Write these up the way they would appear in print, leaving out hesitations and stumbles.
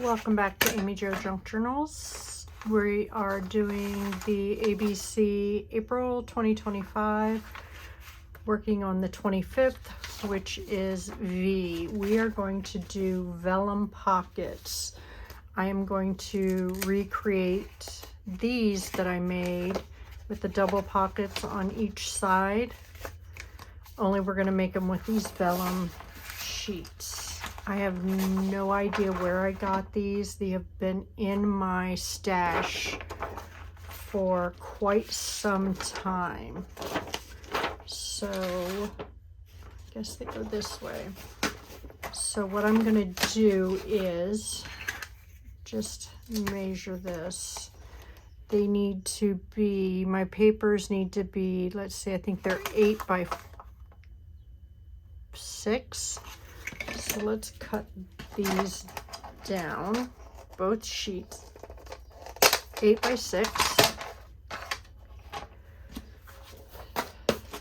Welcome back to Amy Jo Junk Journals. We are doing the ABC April 2025, working on the 25th, which is V. We are going to do vellum pockets. I am going to recreate these that I made with the double pockets on each side. Only we're going to make them with these vellum sheets. I have no idea where I got these. They have been in my stash for quite some time. So I guess they go this way. So what I'm going to do is just measure this. They need to be, my papers need to be, let's see, I think they're 8 by 6. So let's cut these down, both sheets, 8 by 6.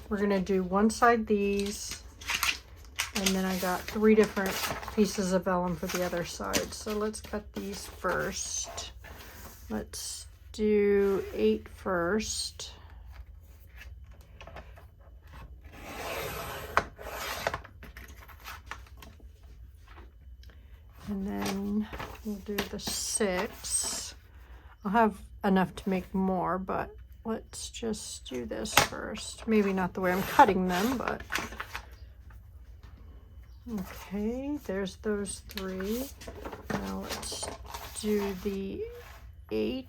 We're gonna do one side these, and then I got 3 different pieces of vellum for the other side. So let's cut these first. Let's do 8 first. And then we'll do the 6. I'll have enough to make more, but let's just do this first. Maybe not the way I'm cutting them, but okay, there's those 3. Now let's do the 8.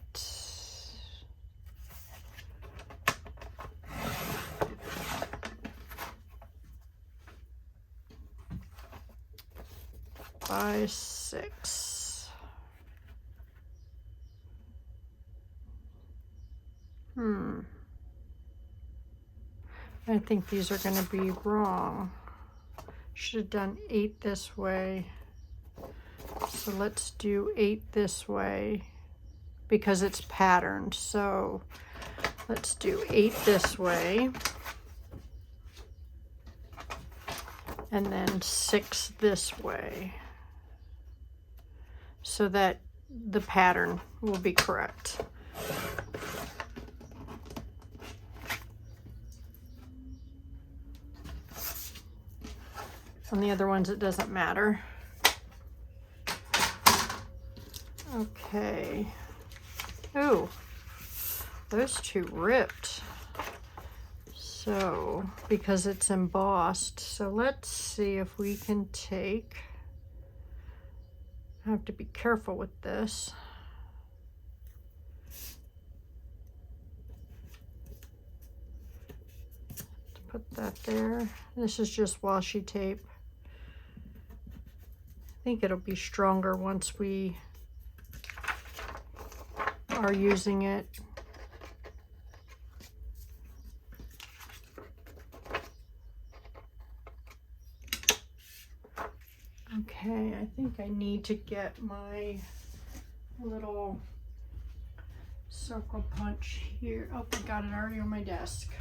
By 6. I think these are going to be wrong. Should have done 8 this way. So let's do 8 this way because it's patterned. So let's do 8 this way. And then 6 this way, so that the pattern will be correct. On the other ones, it doesn't matter. Okay. Oh, those 2 ripped. So, because it's embossed, so let's see if we can take, I have to be careful with this. Put that there. This is just washi tape. I think it'll be stronger once we are using it. Okay, I think I need to get my little circle punch here. Oh, I got it already on my desk.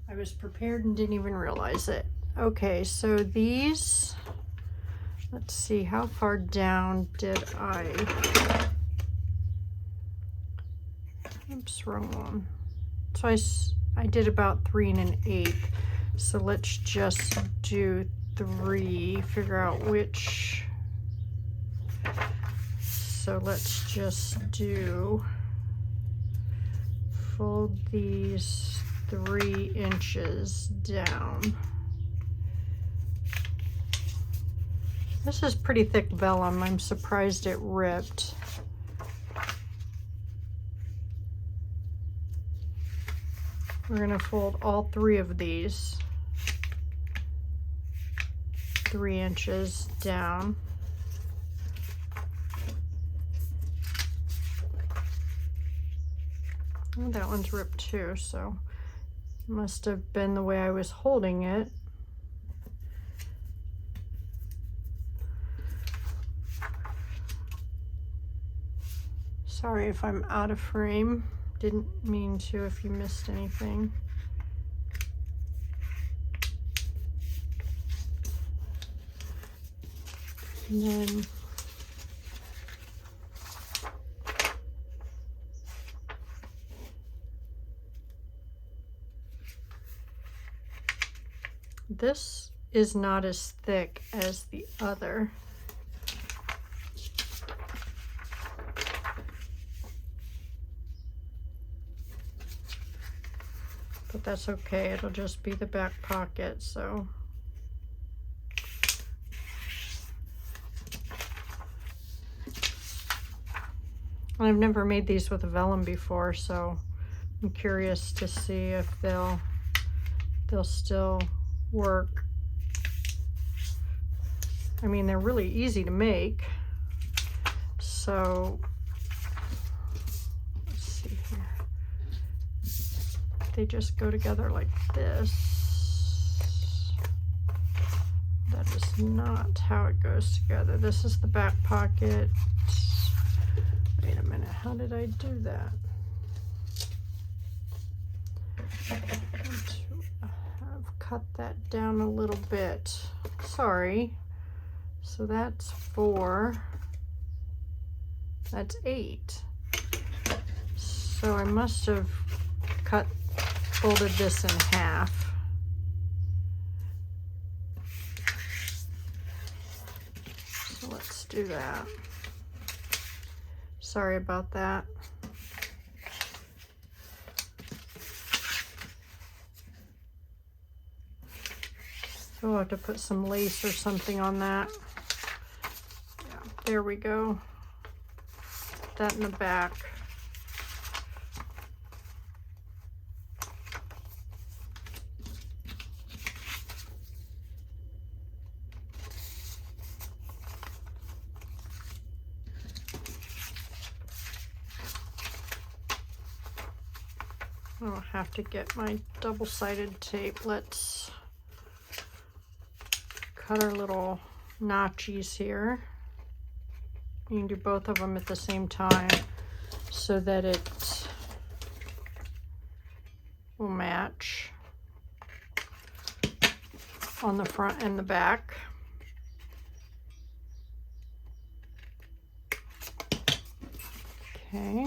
I was prepared and didn't even realize it. Okay, so these, let's see, how far down did I, oops, wrong one. So I did about 3 1/8. So let's just do 3, figure out which. So let's just do, fold these 3 inches down. This is pretty thick vellum. I'm surprised it ripped. We're gonna fold all 3 of these 3 inches down. Oh, that one's ripped too, so must have been the way I was holding it. Sorry if I'm out of frame. Didn't mean to if you missed anything. And then This is not as thick as the other. But that's okay, it'll just be the back pocket, so. I've never made these with a vellum before, so I'm curious to see if they'll still work. I mean, they're really easy to make, so let's see here. They just go together like this. That is not how it goes together. This is the back pocket. Wait a minute, how did I do that? I've cut that down a little bit. Sorry. So that's 4. That's 8. So I must have folded this in half. So let's do that. Sorry about that. So I'll have to put some lace or something on that. Yeah, there we go. Put that in the back. I'll have to get my double-sided tape. Let's cut our little notchies here. You can do both of them at the same time so that it will match on the front and the back. Okay.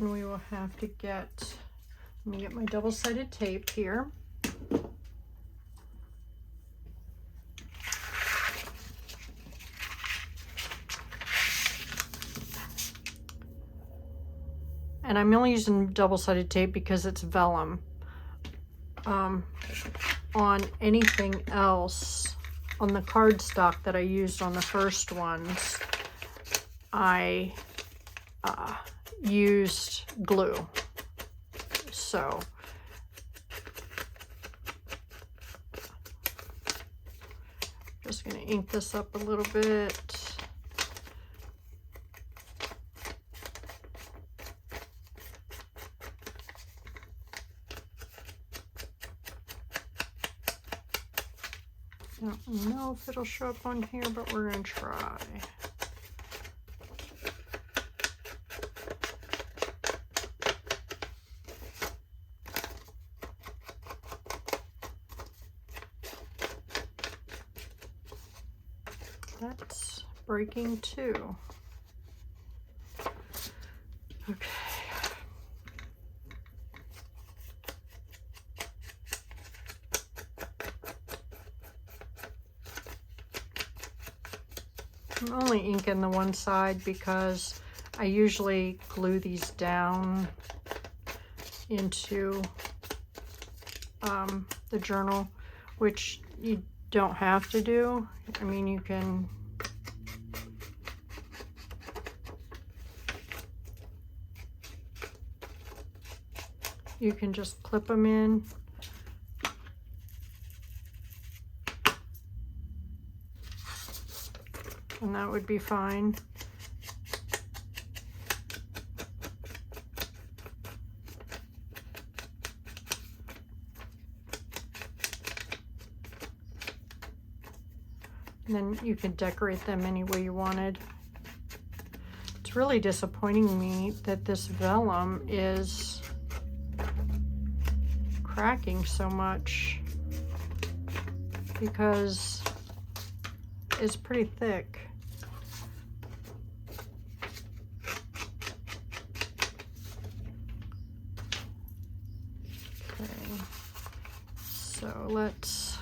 And we will have to let me get my double-sided tape here. And I'm only using double-sided tape because it's vellum. On anything else, on the cardstock that I used on the first ones, I used glue. So just going to ink this up a little bit. I don't know if it'll show up on here, but we're going to try. That's breaking too. Okay. I'm only inking the one side because I usually glue these down into the journal, which you don't have to do. I mean, you can just clip them in. And that would be fine. And then you can decorate them any way you wanted. It's really disappointing me that this vellum is cracking so much, because is pretty thick. Okay, so let's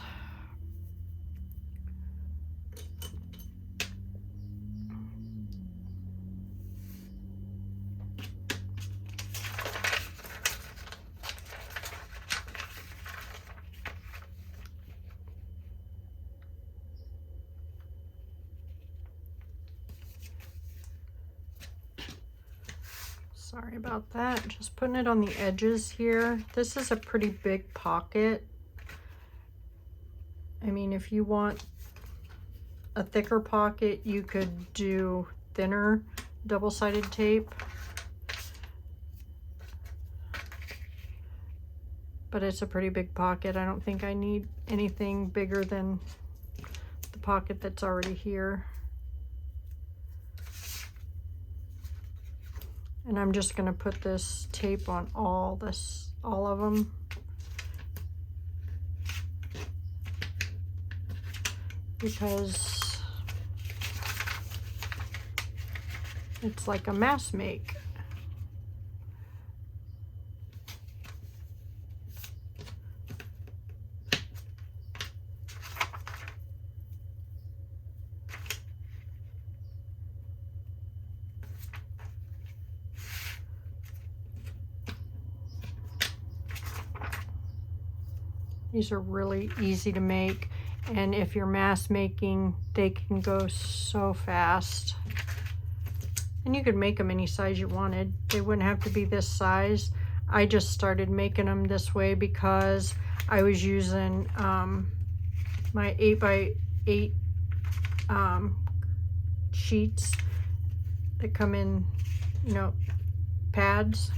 sorry about that. Just putting it on the edges here. This is a pretty big pocket. I mean, if you want a thicker pocket, you could do thinner double-sided tape. But it's a pretty big pocket. I don't think I need anything bigger than the pocket that's already here. And I'm just going to put this tape on all of them. Because it's like a mass make. These are really easy to make, and if you're mass making, they can go so fast. And you could make them any size you wanted. They wouldn't have to be this size. I just started making them this way because I was using my 8x8 sheets that come in, you know, pads.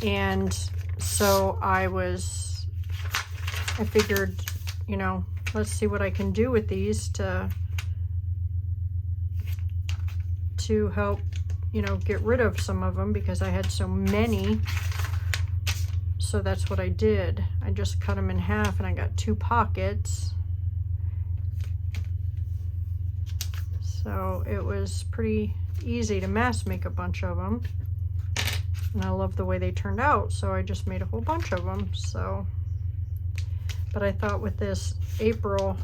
And so I figured, you know, let's see what I can do with these to help, you know, get rid of some of them because I had so many. So that's what I did. I just cut them in half and I got 2 pockets. So it was pretty easy to mass make a bunch of them. And I love the way they turned out, so I just made a whole bunch of them. So, but I thought with this April,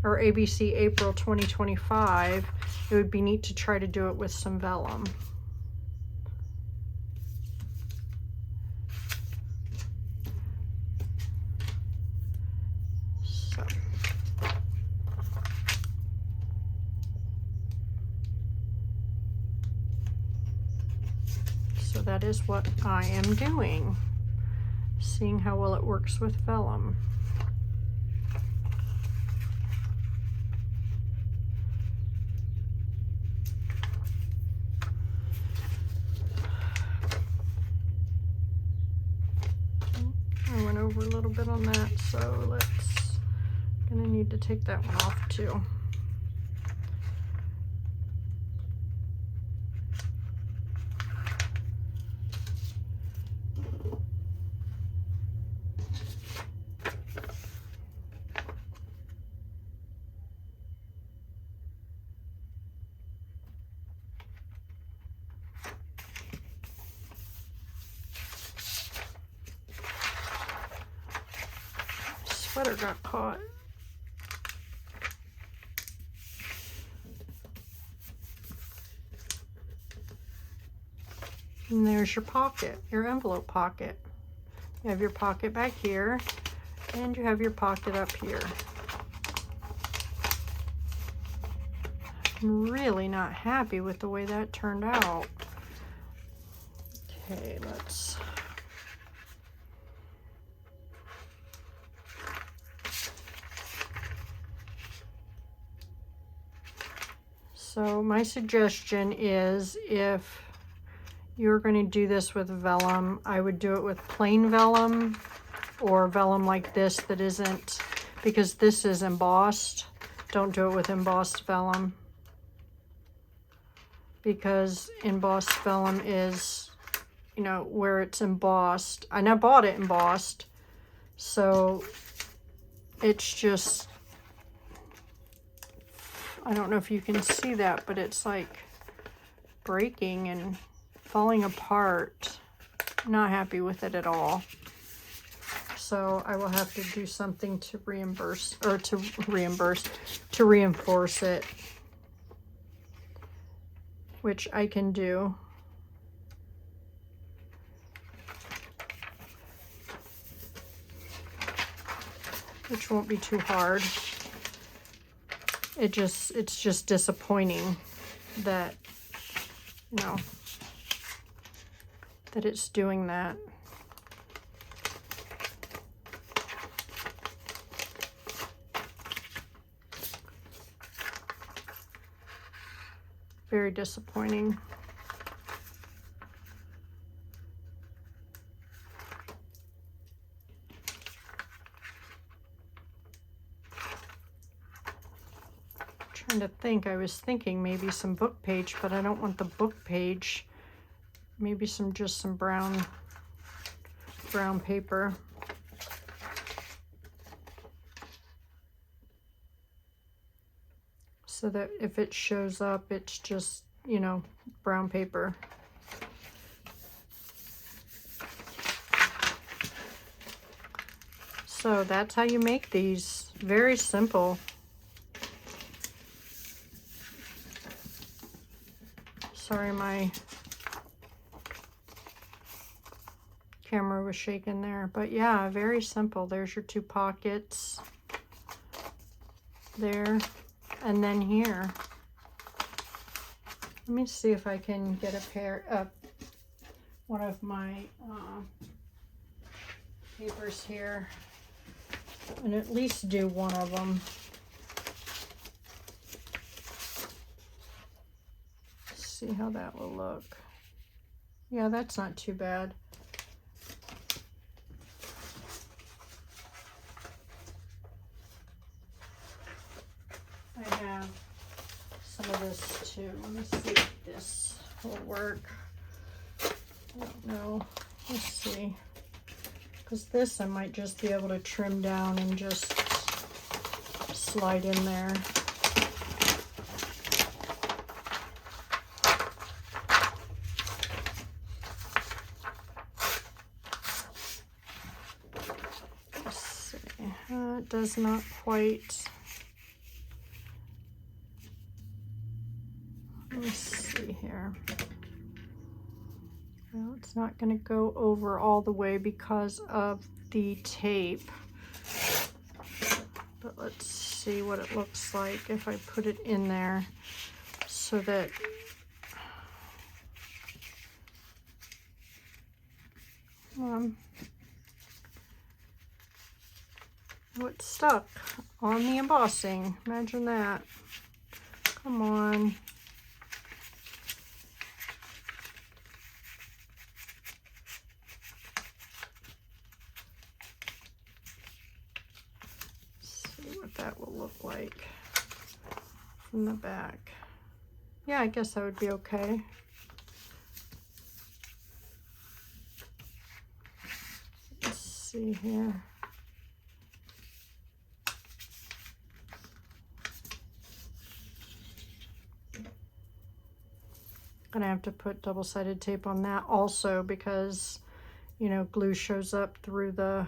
or ABC April 2025, it would be neat to try to do it with some vellum. So that is what I am doing, seeing how well it works with vellum. I went over a little bit on that, so gonna need to take that one off too. Sweater got caught. And there's your pocket, your envelope pocket. You have your pocket back here, and you have your pocket up here. I'm really not happy with the way that turned out. Okay, let's... So my suggestion is, if you're going to do this with vellum, I would do it with plain vellum or vellum like this that isn't, because this is embossed. Don't do it with embossed vellum, because embossed vellum is, you know, where it's embossed. And I bought it embossed, so it's just, I don't know if you can see that, but it's like breaking and falling apart. Not happy with it at all. So I will have to do something to to reinforce it, which I can do. Which won't be too hard. It's just disappointing that, you know, that it's doing that. Very disappointing. Trying to think, I was thinking maybe some book page, but I don't want the book page. Maybe just some brown paper. So that if it shows up, it's just, you know, brown paper. So that's how you make these. Very simple. Sorry, my camera was shaking there. But yeah, very simple. There's your two pockets. There. And then here. Let me see if I can get one of my papers here. And at least do one of them. See how that will look. Yeah, that's not too bad. I have some of this too. Let me see if this will work. I don't know. Let's see. Because this I might just be able to trim down and just slide in there. It does not quite. Let me see here. Well, it's not going to go over all the way because of the tape. But let's see what it looks like if I put it in there so that it's stuck on the embossing. Imagine that. Come on. See what that will look like from the back. Yeah, I guess that would be okay. Let's see here. Gonna have to put double-sided tape on that also because, you know, glue shows up through the,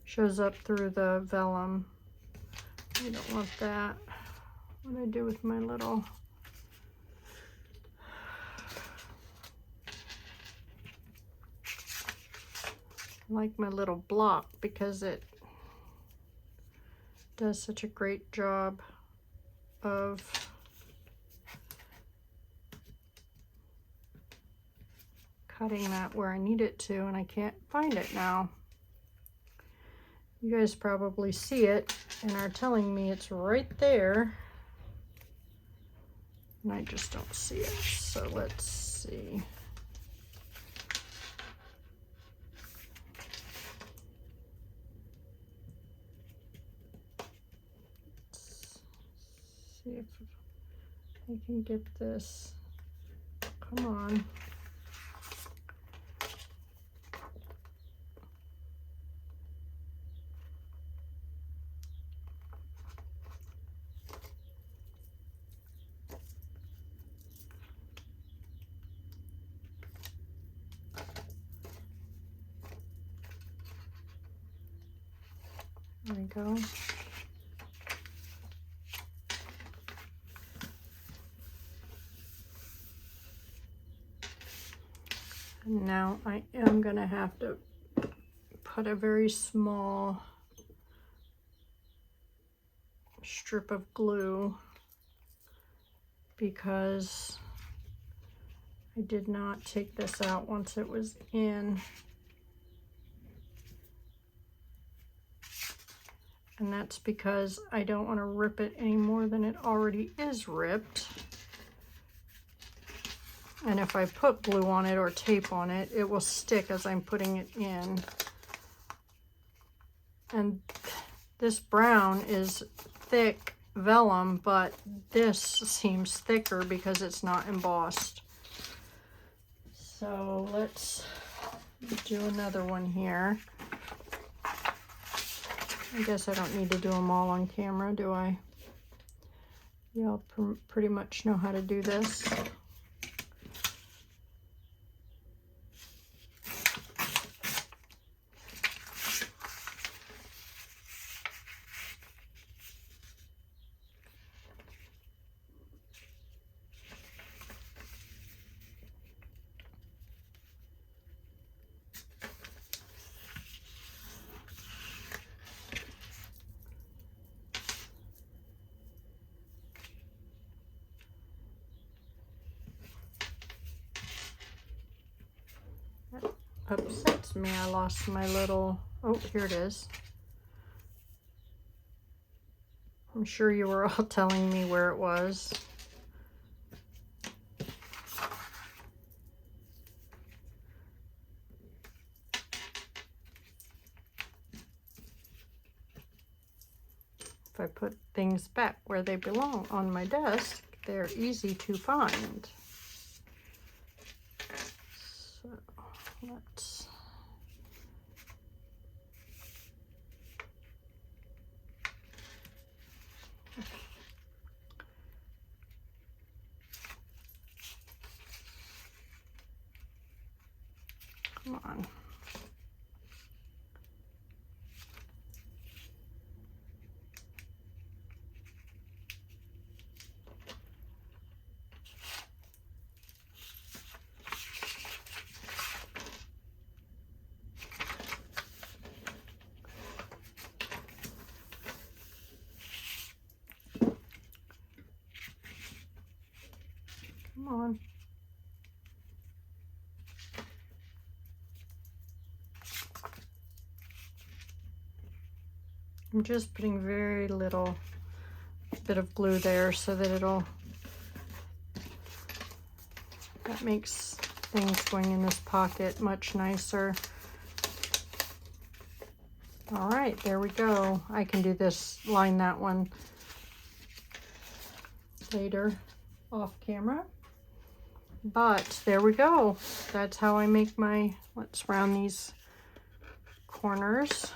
shows up through the vellum. I don't want that. What do I do with my little, I like my little block because it does such a great job of cutting that where I need it to, and I can't find it now. You guys probably see it and are telling me it's right there, and I just don't see it. So let's see. See if I can get this. Come on. There we go. And now I am going to have to put a very small strip of glue because I did not take this out once it was in. And that's because I don't want to rip it any more than it already is ripped. And if I put glue on it or tape on it, it will stick as I'm putting it in. And this brown is thick vellum, but this seems thicker because it's not embossed. So let's do another one here. I guess I don't need to do them all on camera, do I? Y'all pretty much know how to do this. Upsets me. I lost my little, oh, here it is. I'm sure you were all telling me where it was. If I put things back where they belong on my desk, they're easy to find. So let's come on. Come on. I'm just putting very little bit of glue there so that that makes things going in this pocket much nicer. All right, there we go. I can do this, line that one later off camera. But there we go. That's how I make my, let's round these corners.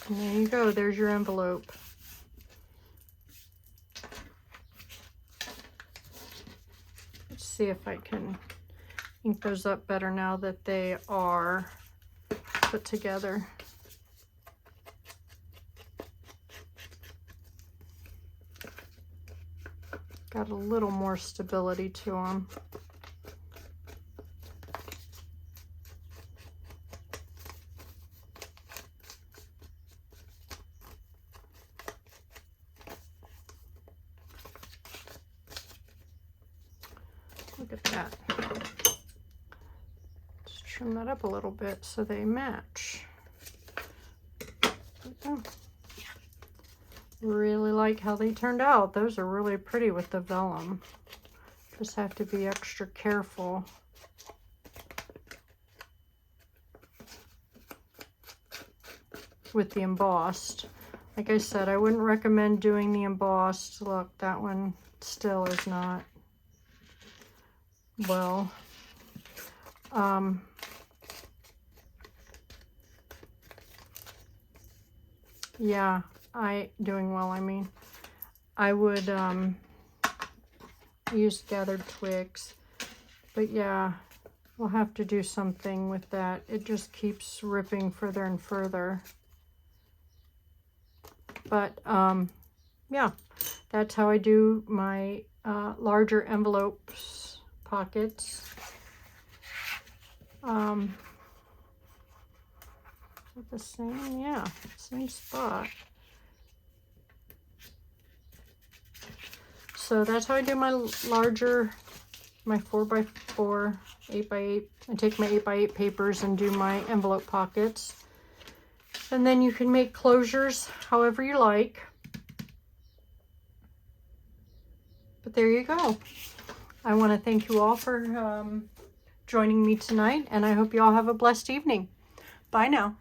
And there you go, there's your envelope. Let's see if I can ink those up better now that they are put together. Got a little more stability to them. Look at that. Let's trim that up a little bit so they match. Okay. Really like how they turned out. Those are really pretty with the vellum. Just have to be extra careful. With the embossed. Like I said, I wouldn't recommend doing the embossed. Look, that one still is not well. yeah, doing well, I mean. I would use gathered twigs. But yeah, we'll have to do something with that. It just keeps ripping further and further. But yeah, that's how I do my larger envelopes pockets. With the same, yeah, same spot. So that's how I do my larger, my 4x4, 8x8. I take my 8x8 papers and do my envelope pockets. And then you can make closures however you like. But there you go. I want to thank you all for joining me tonight, and I hope you all have a blessed evening. Bye now.